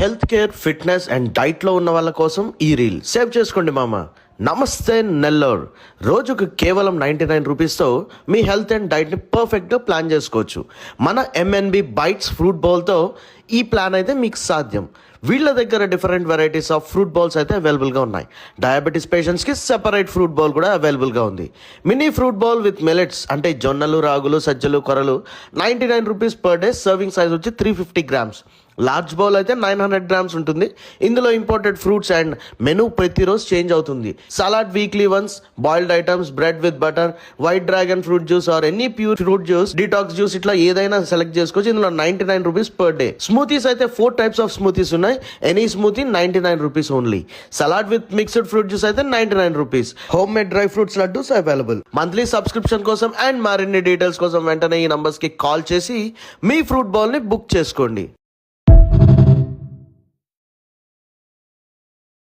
Health care, fitness and డైట్లో ఉన్న వాళ్ళ కోసం ఈ రీల్ సేవ్ చేసుకోండి మామ. నమస్తే నెల్లూర్. రోజుకు కేవలం 99 రూపీస్తో మీ హెల్త్ అండ్ డైట్ని పర్ఫెక్ట్గా ప్లాన్ చేసుకోవచ్చు. మన ఎంఎన్బి బైట్స్ ఫ్రూట్ బౌల్తో ఈ ప్లాన్ అయితే మీకు సాధ్యం. వీళ్ళ దగ్గర different varieties of fruit bowls అయితే అవైలబుల్గా ఉన్నాయి. డయాబెటీస్ పేషెంట్స్కి సెపరేట్ ఫ్రూట్ బౌల్ కూడా అవైలబుల్గా ఉంది. Mini fruit bowl with millets అంటే జొన్నలు, రాగులు, సజ్జలు, కొరలు 99 rupees per day. Serving size వచ్చి 350 గ్రామ్స్. లార్జ్ బౌల్ అయితే 900 గ్రామ్స్ ఉంటుంది. ఇందులో ఇంపోర్టెడ్ ఫ్రూట్స్ అండ్ మెనూ ప్రతిరోజు చేంజ్ అవుతుంది. Salad weekly once, boiled items, bread with butter, white dragon fruit juice or any pure fruit juice, detox juice, ఇట్లా ఏదైనా select చేసుకోవచ్చు. ఇందులో 99 రూపీస్ పర్ డే. స్మూతీస్ అయితే 4 టైప్స్ ఆఫ్ స్మూతీస్ ఉన్నాయి. Any smoothie 99 rupees only. Salad with mixed fruit juice అయితే 99 rupees. Home made dry fruits laddoos available. Monthly subscription కోసం and మరిన్ని details కోసం వెంటనే ఈ నంబర్స్ కి కాల్ చేసి మీ ఫ్రూట్ బౌల్ ని బుక్ చేసుకోండి.